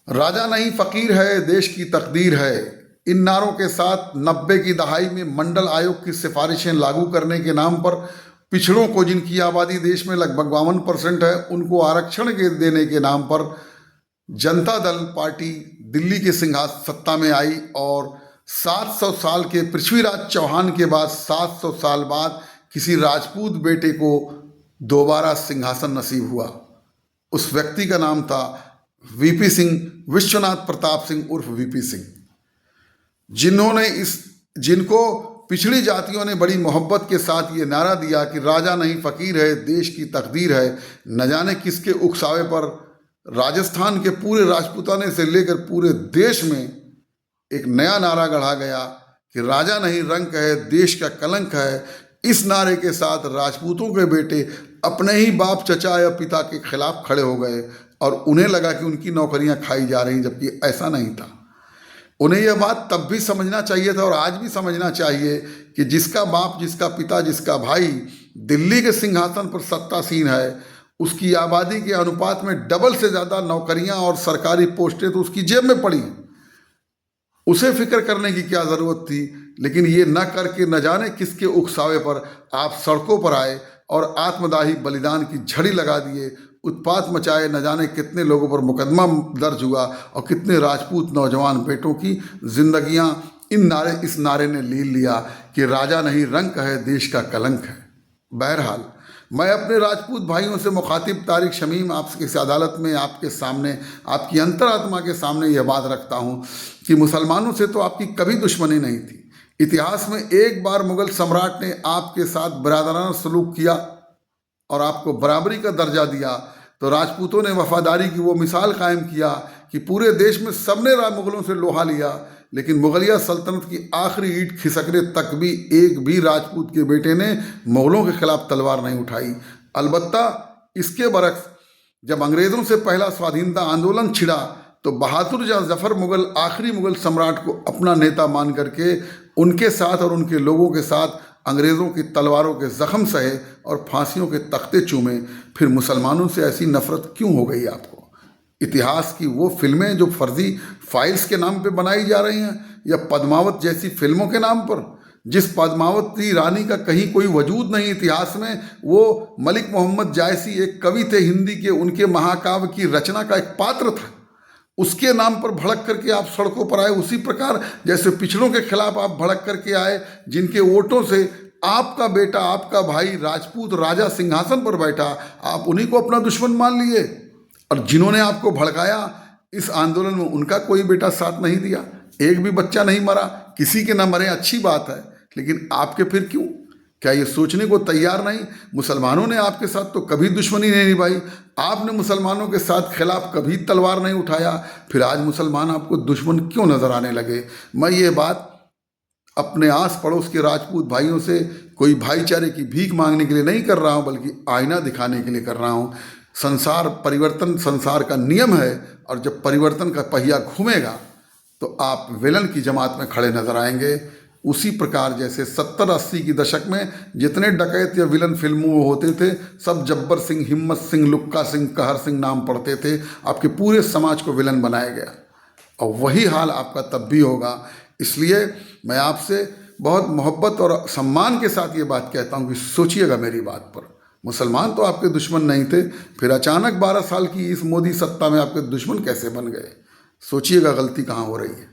राजा नहीं फकीर है, देश की तकदीर है। इन नारों के साथ 90 की दहाई में मंडल आयोग की सिफारिशें लागू करने के नाम पर पिछड़ों को, जिनकी आबादी देश में लगभग 52% है, उनको आरक्षण के देने के नाम पर जनता दल पार्टी दिल्ली के सिंहासन सत्ता में आई और 700 साल के पृथ्वीराज चौहान के बाद 700 साल बाद किसी राजपूत बेटे को दोबारा सिंहासन नसीब हुआ। उस व्यक्ति का नाम था वीपी सिंह, विश्वनाथ प्रताप सिंह उर्फ वीपी सिंह, जिनको पिछड़ी जातियों ने बड़ी मोहब्बत के साथ ये नारा दिया कि राजा नहीं फकीर है, देश की तकदीर है। न जाने किसके उकसावे पर राजस्थान के पूरे राजपूताने से लेकर पूरे देश में एक नया नारा गढ़ा गया कि राजा नहीं रंक है, देश का कलंक है। इस नारे के साथ राजपूतों के बेटे अपने ही बाप, चचा या पिता के खिलाफ खड़े हो गए और उन्हें लगा कि उनकी नौकरियां खाई जा रही, जबकि ऐसा नहीं था। उन्हें यह बात तब भी समझना चाहिए था और आज भी समझना चाहिए कि जिसका बाप, जिसका पिता, जिसका भाई दिल्ली के सिंहासन पर सत्तासीन है, उसकी आबादी के अनुपात में डबल से ज़्यादा नौकरियां और सरकारी पोस्टें तो उसकी जेब में पड़ी हैं। उसे फिक्र करने की क्या ज़रूरत थी? लेकिन ये न करके न जाने किसके उकसावे पर आप सड़कों पर आए और आत्मदाही बलिदान की झड़ी लगा दिए, उत्पात मचाए। न जाने कितने लोगों पर मुकदमा दर्ज हुआ और कितने राजपूत नौजवान बेटों की जिंदगियां इस नारे ने लील लिया कि राजा नहीं रंक है, देश का कलंक है। बहरहाल, मैं अपने राजपूत भाइयों से मुखातिब तारिक शमीम आपकी इस अदालत में आपके सामने, आपकी अंतरात्मा के सामने यह बात रखता हूँ कि मुसलमानों से तो आपकी कभी दुश्मनी नहीं थी। इतिहास में एक बार मुगल सम्राट ने आपके साथ बिरादराना सलूक किया और आपको बराबरी का दर्जा दिया, तो राजपूतों ने वफादारी की वो मिसाल कायम किया कि पूरे देश में सबने मुगलों से लोहा लिया, लेकिन मुगलिया सल्तनत की आखिरी ईंट खिसकने तक भी एक भी राजपूत के बेटे ने मुगलों के खिलाफ तलवार नहीं उठाई। अलबत्ता इसके बरक्स जब अंग्रेज़ों से पहला स्वाधीनता आंदोलन छिड़ा तो बहादुर शाह जफर मुगल आखिरी मुगल सम्राट को अपना नेता मान करके उनके साथ और उनके लोगों के साथ अंग्रेज़ों की तलवारों के जख्म सहे और फांसियों के तख्ते चूमे। फिर मुसलमानों से ऐसी नफरत क्यों हो गई आपको? इतिहास की वो फिल्में जो फर्जी फाइल्स के नाम पे बनाई जा रही हैं, या पद्मावत जैसी फिल्मों के नाम पर, जिस पद्मावती रानी का कहीं कोई वजूद नहीं इतिहास में। वो मलिक मोहम्मद जायसी एक कवि थे हिंदी के, उनके महाकाव्य की रचना का एक पात्र था। उसके नाम पर भड़क करके आप सड़कों पर आए, उसी प्रकार जैसे पिछड़ों के खिलाफ आप भड़क करके आए, जिनके वोटों से आपका बेटा, आपका भाई राजपूत राजा सिंहासन पर बैठा, आप उन्हीं को अपना दुश्मन मान लिए। और जिन्होंने आपको भड़काया इस आंदोलन में, उनका कोई बेटा साथ नहीं दिया, एक भी बच्चा नहीं मरा। किसी के ना मरे अच्छी बात है, लेकिन आपके फिर क्यों? क्या ये सोचने को तैयार नहीं? मुसलमानों ने आपके साथ तो कभी दुश्मनी नहीं निभाई, आपने मुसलमानों के साथ खिलाफ कभी तलवार नहीं उठाया, फिर आज मुसलमान आपको दुश्मन क्यों नजर आने लगे? मैं ये बात अपने आस पड़ोस के राजपूत भाइयों से कोई भाईचारे की भीख मांगने के लिए नहीं कर रहा हूँ, बल्कि आईना दिखाने के लिए कर रहा हूँ। परिवर्तन संसार का नियम है, और जब परिवर्तन का पहिया घूमेगा तो आप विलन की जमात में खड़े नजर आएंगे। उसी प्रकार जैसे 70-80 की दशक में जितने डकैत या विलन फिल्मों में होते थे, सब जब्बर सिंह, हिम्मत सिंह, लुक्का सिंह, कहर सिंह नाम पड़ते थे। आपके पूरे समाज को विलन बनाया गया और वही हाल आपका तब भी होगा। इसलिए मैं आपसे बहुत मोहब्बत और सम्मान के साथ ये बात कहता हूँ कि सोचिएगा मेरी बात पर। मुसलमान तो आपके दुश्मन नहीं थे, फिर अचानक 12 साल की इस मोदी सत्ता में आपके दुश्मन कैसे बन गए? सोचिएगा गलती कहाँ हो रही है।